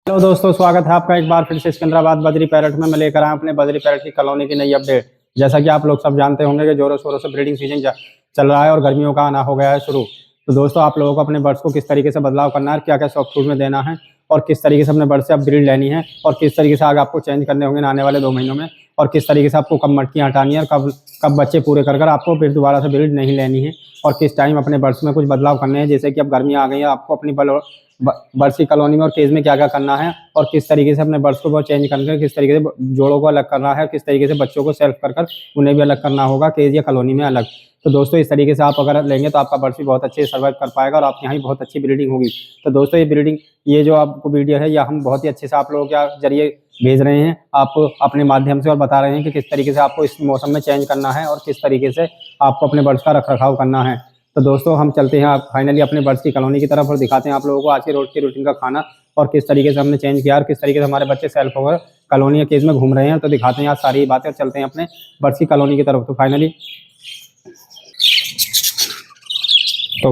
Hello दोस्तों, स्वागत है आपका एक बार फिर से सिकंदराबाद बजरी पैरट में। मैं लेकर आया अपने बजरी पैरट की कॉलोनी की नई अपडेट। जैसा कि आप लोग सब जानते होंगे कि जोरों शोरों से ब्रीडिंग सीजन चल रहा है और गर्मियों का आना हो गया है शुरू। तो दोस्तों, आप लोगों को अपने बर्ड्स को किस तरीके से बदलाव करना है, क्या क्या सॉफ्ट फूड में देना है और किस तरीके से अपने बर्ड से अब ब्रीड लेनी है और किस तरीके से आगे आपको चेंज करने होंगे आने वाले 2 महीनों में, और किस तरीके से आपको कब मटकियाँ हटानी है और कब कब बच्चे पूरे कर आपको फिर दोबारा से ब्रीड नहीं लेनी है, और किस टाइम अपने बर्ड्स में कुछ बदलाव करने हैं। जैसे कि अब गर्मियाँ आ गई है, आपको अपनी बर्ड्स की कॉलोनी में और केज में क्या क्या करना है और किस तरीके से अपने बर्ड्स को बहुत चेंज करके किस तरीके से जोड़ों को अलग करना है, किस तरीके से बच्चों को सेल्फ कर उन्हें भी अलग करना होगा केज या कॉलोनी में अलग। तो दोस्तों, इस तरीके से आप अगर लेंगे तो आपका बर्ड्स भी बहुत अच्छे से सर्वाइव कर पाएगा और आपके यहाँ भी बहुत अच्छी ब्रीडिंग होगी। तो दोस्तों, ये जो आपको वीडियो है, या हम बहुत ही अच्छे से आप लोगों के जरिए भेज रहे हैं आपको अपने माध्यम से, और बता रहे हैं कि किस तरीके से आपको इस मौसम में चेंज करना है और किस तरीके से आपको अपने बर्ड्स का रख रखाव करना है। तो दोस्तों, हम चलते हैं फाइनली अपने बर्ड्स की कॉलोनी की तरफ और दिखाते हैं आप लोगों को आज के रोज की रूटीन का खाना और किस तरीके से हमने चेंज किया और किस तरीके से हमारे बच्चे सेल्फ होकर कॉलोनी या केज में घूम रहे हैं। तो दिखाते हैं आज सारी बातें और चलते हैं अपने बर्ड्स की कॉलोनी की तरफ। तो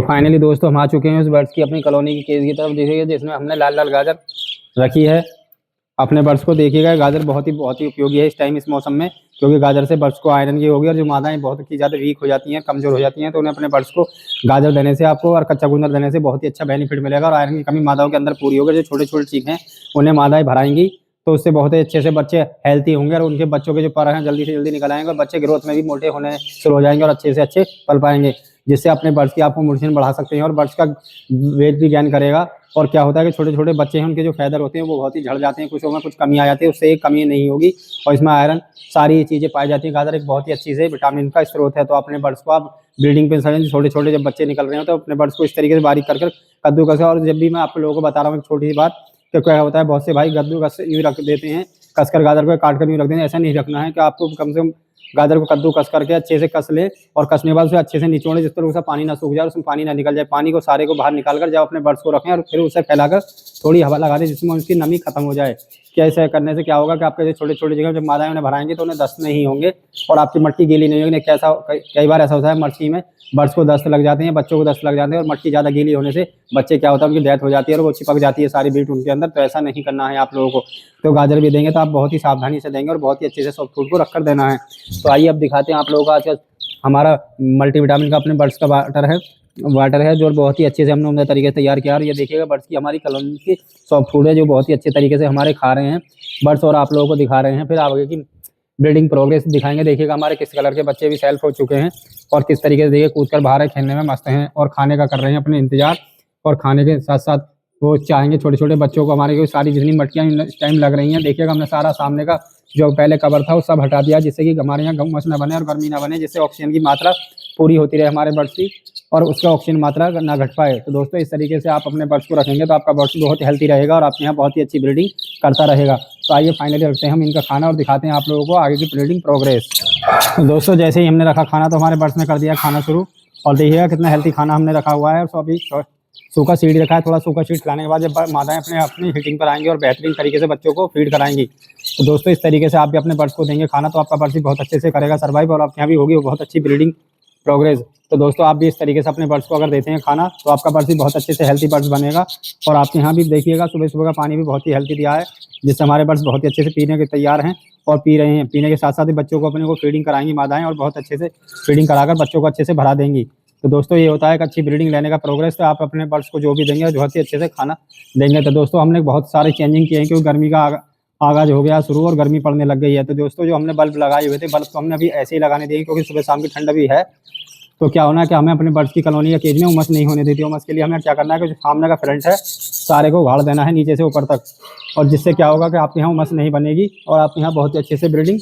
फाइनली दोस्तों, हम आ चुके हैं उस बर्ड्स की अपनी कॉलोनी की केज की तरफ। देखिएगा जिसमें हमने लाल लाल गाजर रखी है। अपने बर्ड्स को देखिएगा, गाजर बहुत ही उपयोगी है इस टाइम इस मौसम में, क्योंकि गाजर से बर्ड्स को आयरन की होगी, और जो मादाएं बहुत ही ज़्यादा वीक हो जाती हैं, कमजोर हो जाती हैं, तो उन्हें अपने बर्ड्स को गाजर देने से आपको और कच्चा गुंदर देने से बहुत ही अच्छा बेनिफिट मिलेगा और आयरन की कमी मादाओं के अंदर पूरी होगी। जो छोटे छोटे चीज हैं उन्हें मादाएं भराएंगी तो उससे बहुत ही अच्छे से बच्चे हेल्थी होंगे और उनके बच्चों के जो पर हैं जल्दी से जल्दी निकल आएंगे और बच्चे ग्रोथ में भी मोटे होने शुरू हो जाएंगे और अच्छे से अच्छे पल पाएंगे, जिससे अपने बर्ड्स की आप पोजीशन बढ़ा सकते हैं और बर्ड्स का वेट भी गेन करेगा। और क्या होता है कि छोटे छोटे बच्चे हैं, उनके जो फैदर होते हैं वो बहुत ही झड़ जाते हैं, कुछ में कुछ कमी आ जाती है, उससे एक कमी नहीं होगी और इसमें आयरन सारी चीज़ें पाई जाती हैं। गाजर एक बहुत ही अच्छी से विटामिन का स्रोत है। तो अपने बर्ड्स को आप ब्रीडिंग पे छोटे छोटे जब बच्चे निकल रहे हो तो अपने बर्ड्स को इस तरीके से बारीक कर कद्दूकस। और जब भी मैं आप लोगों को बता रहा हूँ एक छोटी सी बात, कि क्या होता है बहुत से भाई कद्दूकस यूँ रख देते हैं, कसकर गाजर को काट कर यूँ रख देते हैं। ऐसा नहीं रखना है कि आपको कम से कम गाजर को कद्दू कस करके अच्छे से कस ले और कसने के बाद उसे अच्छे से निचोड़े, जिस तरह उसका पानी ना सूख जाए, उसमें पानी ना निकल जाए। पानी को सारे को बाहर निकाल कर जब अपने बर्ड्स को रखें और फिर उसे फैलाकर थोड़ी हवा लगा दें जिसमें उसकी नमी खत्म हो जाए। क्या ऐसा करने से क्या होगा कि आपके छोटे छोटे जगह जब मादाएं उन्हें भराएंगे तो उन्हें दस्त नहीं होंगे और आपकी मटकी गीली नहीं होगी। कैसा कई बार ऐसा होता है मटकी में बर्ड्स को दस्त लग जाते हैं, बच्चों को दस्त लग जाते हैं और मटकी ज़्यादा गीली होने से बच्चे क्या होता है उनकी डेथ हो जाती है और वो चिपक जाती है सारी बीट उनके अंदर। तो ऐसा नहीं करना है आप लोगों को। तो गाजर भी देंगे तो आप बहुत ही सावधानी से देंगे और बहुत ही अच्छे से सॉफ्ट फूड को रखकर देना है। तो आइए अब दिखाते हैं आप लोगों को आज हमारा मल्टीविटामिन का अपने बर्ड्स का वाटर है जो बहुत ही अच्छे से हमने उम्दा तरीके से तैयार किया। और ये देखिएगा बर्ड्स की हमारी कॉलोनी की सॉफ्ट फूड है जो बहुत ही अच्छे तरीके से हमारे खा रहे हैं बर्ड्स और आप लोगों को दिखा रहे हैं। फिर आगे की ब्रीडिंग प्रोग्रेस दिखाएंगे। देखिएगा हमारे किस कलर के बच्चे भी सेल्फ हो चुके हैं और किस तरीके से देखिए कूद कर बाहर खेलने में मस्त हैं और खाने का कर रहे हैं अपने इंतजार। और खाने के साथ साथ वो चाहेंगे छोटे छोटे बच्चों को हमारे को सारी जितनी मटकियाँ इस टाइम लग रही हैं। देखिएगा हमने सारा सामने का जो पहले कवर था वो सब हटा दिया, जिससे कि हमारे यहाँ गमस न बने और गर्मी ना बने, जिससे ऑक्सीजन की मात्रा पूरी होती रहे हमारे बर्ड्स की और उसका ऑक्सीजन मात्रा ना घट पाए। तो दोस्तों, इस तरीके से आप अपने बर्ड्स को रखेंगे तो आपका बर्ड्स बहुत हेल्थी रहेगा और आपके यहाँ बहुत ही अच्छी ब्रीडिंग करता रहेगा। तो आइए फाइनली रखते हैं हम इनका खाना और दिखाते हैं आप लोगों को आगे की ब्रीडिंग प्रोग्रेस। तो दोस्तों, जैसे ही हमने रखा खाना तो हमारे बर्ड्स ने कर दिया खाना शुरू। और देखिएगा कितना हेल्थी खाना हमने रखा हुआ है। तो अभी सूखा सीड रखा है। थोड़ा सूखा सीड खिलाने के बाद जब मादाएं अपनी हिटिंग पर आएंगी और बेहतरीन तरीके से बच्चों को फीड कराएंगी। तो दोस्तों, इस तरीके से आप भी अपने बर्ड्स को देंगे खाना तो आपका बर्ड्स भी बहुत अच्छे से करेगा सर्वाइव और आपके यहाँ भी होगी वो बहुत अच्छी ब्रीडिंग प्रोग्रेस। तो दोस्तों, आप भी इस तरीके से अपने बर्ड्स को अगर देते हैं खाना तो आपका बर्ड्स भी बहुत अच्छे से हेल्थी बर्ड्स बनेगा। और आपके यहाँ भी देखिएगा सुबह सुबह का पानी भी बहुत ही हेल्थी दिया है, जिससे हमारे बर्ड्स बहुत ही अच्छे से पीने के तैयार हैं और पी रहे हैं। पीने के साथ साथ ही बच्चों को अपने को फीडिंग कराएंगी मादाएं और बहुत अच्छे से फीडिंग कराकर बच्चों को अच्छे से भरा देंगी। तो दोस्तों, ये होता है कि अच्छी ब्रीडिंग लेने का प्रोग्रेस। तो आप अपने बर्ड्स को जो भी देंगे बहुत ही अच्छे से खाना देंगे। तो दोस्तों, हमने बहुत सारे चेंजिंग किए हैं क्योंकि गर्मी का आगाज हो गया शुरू और गर्मी पड़ने लग गई है। तो दोस्तों, जो हमने बल्ब लगाए हुए थे बल्ब तो हमने अभी ऐसे ही लगाने दिए क्योंकि सुबह शाम की ठंड भी है। तो क्या होना है कि हमें अपने बर्ड्स की कॉलोनी या केज में उमस नहीं होने देती। उमस के लिए हमें क्या करना है कि जो सामने का फ्रंट है सारे को उगाड़ देना है नीचे से ऊपर तक, और जिससे क्या होगा कि आपके यहाँ उमस नहीं बनेगी और आपके यहाँ बहुत ही अच्छे से ब्रीडिंग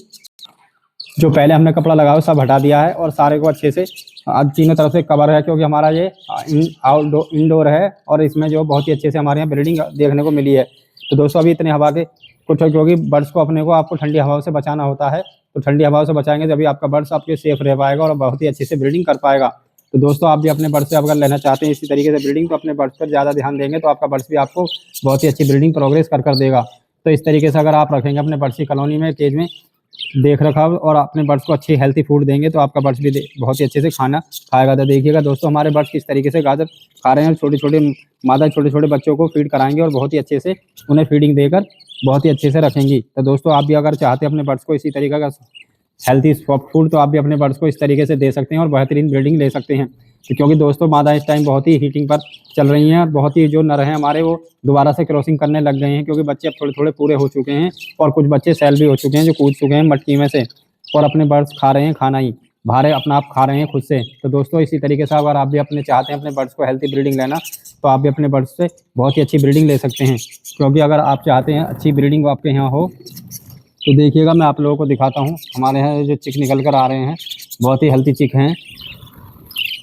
जो पहले हमने कपड़ा लगाया वो सब हटा दिया है और सारे को अच्छे से तीनों तरफ से कवर है क्योंकि हमारा ये इंडोर है और इसमें जो बहुत ही अच्छे से हमारे यहाँ ब्रीडिंग देखने को मिली है। तो दोस्तों, अभी इतने हवा के कुछ क्योंकि बर्ड्स को अपने को आपको ठंडी हवाओं से बचाना होता है। तो ठंडी हवाओं से बचाएंगे तभी आपका बर्ड्स आपके सेफ रह पाएगा और बहुत ही अच्छे से ब्रीडिंग कर पाएगा। तो दोस्तों, आप भी अपने बर्ड्स से अगर लेना चाहते हैं इसी तरीके से ब्रीडिंग तो अपने बर्ड्स पर ज़्यादा ध्यान देंगे तो आपका बर्ड्स भी आपको बहुत ही अच्छी ब्रीडिंग प्रोग्रेस कर देगा। तो इस तरीके से अगर आप रखेंगे अपने बर्ड्स की कॉलोनी में केज में देख रखाव और अपने बर्ड्स को अच्छी हेल्थी फूड देंगे तो आपका बर्ड्स भी बहुत ही अच्छे से खाना खाएगा। तो देखिएगा दोस्तों हमारे बर्ड्स किस तरीके से गाजर खा रहे हैं। छोटे छोटे मादा छोटे छोटे बच्चों को फीड कराएंगे और बहुत ही अच्छे से उन्हें फीडिंग देकर बहुत ही अच्छे से रखेंगी। तो दोस्तों आप भी अगर चाहते हैं अपने बर्ड्स को इसी तरीके का हेल्थी सॉफ्ट फूड तो आप भी अपने बर्ड्स को इस तरीके से दे सकते हैं और बेहतरीन ब्रीडिंग ले सकते हैं। क्योंकि दोस्तों मादा इस टाइम बहुत ही हीटिंग पर चल रही हैं और बहुत ही जो नर हैं हमारे वो दोबारा से क्रॉसिंग करने लग गए हैं, क्योंकि बच्चे अब थोड़े थोड़े पूरे हो चुके हैं और कुछ बच्चे सेल भी हो चुके हैं जो कूद चुके हैं मटकी में से और अपने बर्ड्स खा रहे हैं खाना ही भारे अपना आप खा रहे हैं खुद से। तो दोस्तों इसी तरीके से अगर आप भी अपने चाहते हैं अपने बर्ड्स को हेल्थी ब्रीडिंग लेना तो आप भी अपने बर्ड्स से बहुत ही अच्छी ब्रीडिंग ले सकते हैं। क्योंकि अगर आप चाहते हैं अच्छी ब्रीडिंग आपके यहाँ हो तो देखिएगा मैं आप लोगों को दिखाता हूँ। हमारे यहाँ जो चिक निकल कर आ रहे हैं बहुत ही हेल्थी चिक हैं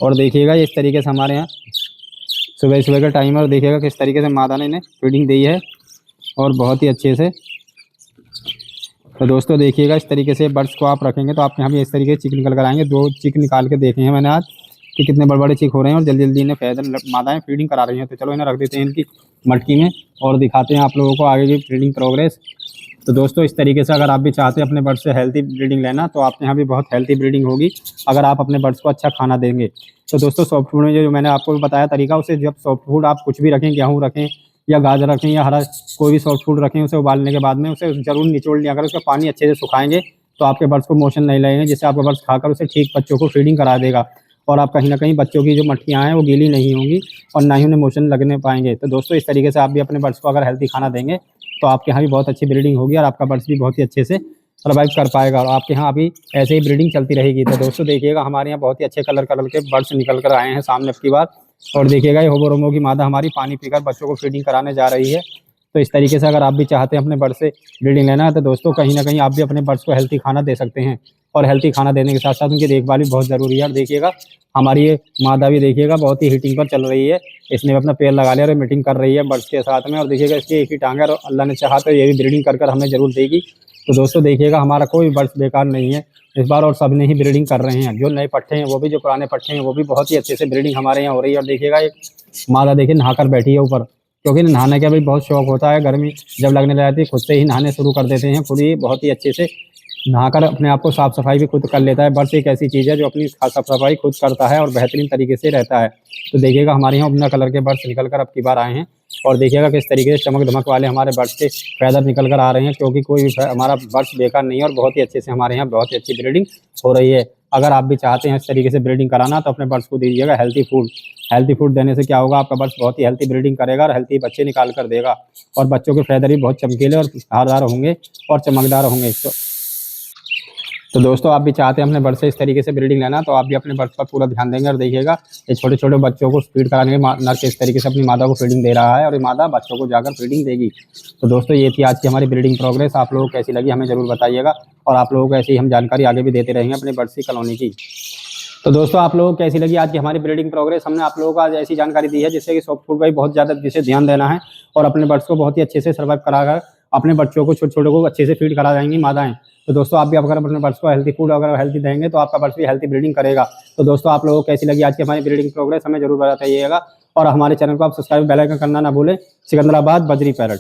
और देखिएगा इस तरीके से हमारे यहाँ सुबह सुबह का टाइम है और देखिएगा किस तरीके से मादा ने इन्हें फीडिंग दी है और बहुत ही अच्छे से। तो दोस्तों देखिएगा इस तरीके से बर्ड्स को आप रखेंगे तो आपके यहाँ भी इस तरीके से चिक निकल कर आएंगे। 2 चिक निकाल के देखे हैं मैंने आज कि कितने बड़े बड़े चिक हो रहे हैं और जल्दी जल्दी इन्हें फैदर मादाएँ फीडिंग करा रही हैं। तो चलो इन्हें रख देते हैं इनकी मटकी में और दिखाते हैं आप लोगों को आगे की फीडिंग प्रोग्रेस। तो दोस्तों इस तरीके से अगर आप भी चाहते हैं अपने बर्ड्स से हेल्थी ब्रीडिंग लेना तो आपके यहाँ भी बहुत हेल्थी ब्रीडिंग होगी अगर आप अपने बर्ड्स को अच्छा खाना देंगे। तो दोस्तों सॉफ्ट फूड में जो मैंने आपको बताया तरीका, उसे जब सॉफ्ट फूड आप कुछ भी रखें, गेहूँ रखें या गाजर रखें या हरा कोई भी सॉफ्ट फूड रखें, उसे उबालने के बाद में उसे ज़रूर निचोड़ लिया। अगर उसका पानी अच्छे से सुखाएंगे तो आपके बर्ड्स को मोशन नहीं लगेंगे, जिससे आपका बर्ड्स खाकर उसे ठीक बच्चों को फीडिंग करा देगा और आप कहीं ना कहीं बच्चों की जो मटकियाँ हैं वो गीली नहीं होंगी और ना ही उन्हें मोशन लगने पाएंगे। तो दोस्तों इस तरीके से आप भी अपने बर्ड्स को अगर हेल्थी खाना देंगे तो आपके यहाँ भी बहुत अच्छी ब्रीडिंग होगी और आपका बर्ड्स भी बहुत ही अच्छे से सर्वाइव कर पाएगा और आपके यहाँ अभी ऐसे ही ब्रीडिंग चलती रहेगी। तो दोस्तों देखिएगा हमारे यहाँ बहुत ही अच्छे कलर के बर्ड्स निकल कर आए हैं सामने अब की बार और देखिएगा ये होबोरोमो की मादा हमारी पानी पीकर बच्चों को फीडिंग कराने जा रही है। तो इस तरीके से अगर आप भी चाहते हैं अपने बर्ड्स से ब्रीडिंग लेना तो दोस्तों कहीं ना कहीं आप भी अपने बर्ड्स को हेल्थी खाना दे सकते हैं और हेल्थी खाना देने के साथ साथ उनकी देखभाल भी बहुत ज़रूरी है। और देखिएगा हमारी ये मादा भी देखिएगा बहुत ही हीटिंग पर चल रही है, इसने अपना पैर लगा लिया और मीटिंग कर रही है बर्ड्स के साथ में और देखिएगा इसकी एक ही टांग है और अल्लाह ने चाहा तो ये भी ब्रीडिंग कर हमें ज़रूर देगी। तो दोस्तों देखिएगा हमारा कोई बर्ड्स बेकार नहीं है इस बार और सब ने ही ब्रीडिंग कर रहे हैं। जो नए पट्टे हैं वो भी, जो पुराने पट्टे हैं वो भी बहुत ही अच्छे से ब्रीडिंग हमारे यहाँ हो रही है। और देखिएगा एक मादा देखिए नहाकर बैठी है ऊपर, क्योंकि नहाने का भी बहुत शौक होता है। गर्मी जब लगने लगती है खुद से ही नहाने शुरू कर देते हैं, खुद ही बहुत ही अच्छे से नहाकर अपने आप को साफ़ सफाई भी खुद कर लेता है। बर्ड्स एक ऐसी चीज़ है जो अपनी साफ़ सफाई खुद करता है और बेहतरीन तरीके से रहता है। तो देखिएगा हमारे यहाँ अपना कलर के बर्ड्स निकल कर अब की बार आए हैं और देखिएगा किस तरीके से चमक धमक वाले हमारे बर्ड्स के फैदर निकल कर आ रहे हैं, क्योंकि कोई भी हमारा बर्ड्स बेकार नहीं है और बहुत ही अच्छे से हमारे यहाँ बहुत ही अच्छी ब्रीडिंग हो रही है। अगर आप भी चाहते हैं इस तरीके से ब्रीडिंग कराना तो अपने बर्ड्स को दीजिएगा हेल्थी फूड। हेल्थी फूड देने से क्या होगा, आपका बर्ड्स बहुत ही हेल्थी ब्रीडिंग करेगा और हेल्थी बच्चे निकाल कर देगा और बच्चों के फैदर भी बहुत चमकीले और धारदार होंगे और चमकदार होंगे। तो दोस्तों आप भी चाहते हैं अपने बर्ड्स से इस तरीके से ब्रीडिंग लेना तो आप भी अपने बर्ड्स पर पूरा ध्यान देंगे और देखिएगा ये छोटे छोटे बच्चों को फीड कराने के नर के इस तरीके से अपनी मादा को फीडिंग दे रहा है और ये मादा बच्चों को जाकर फीडिंग देगी। तो दोस्तों ये थी आज की हमारी ब्रीडिंग प्रोग्रेस। आप लोगों को कैसी लगी हमें ज़रूर बताइएगा और आप लोगों को ऐसी ही हम जानकारी आगे भी देते रहेंगे अपने बर्ड्स की कॉलोनी की। तो दोस्तों आप लोगों को कैसी लगी आज की हमारी ब्रीडिंग प्रोग्रेस। हमने आप लोगों को आज ऐसी जानकारी दी है जिससे कि सॉफ्ट फूड पर बहुत ज़्यादा जिसे ध्यान देना है और अपने बर्ड्स को बहुत ही अच्छे से सर्वाइव कराकर अपने बच्चों को छोटे छोटे को अच्छे से फीड करा जाएंगी मादाएं। तो दोस्तों आप भी अगर अपने बर्ड्स को हेल्थी फूड अगर हेल्थी देंगे तो आपका बर्ड्स भी हेल्थी ब्रीडिंग करेगा। तो दोस्तों आप लोगों को कैसी लगी आज की हमारी ब्रीडिंग प्रोग्रेस हमें जरूर बताइएगा और हमारे चैनल को आप सब्सक्राइब बेल आइकन करना ना भूलें। सिकंदराबाद बजरी पैरट।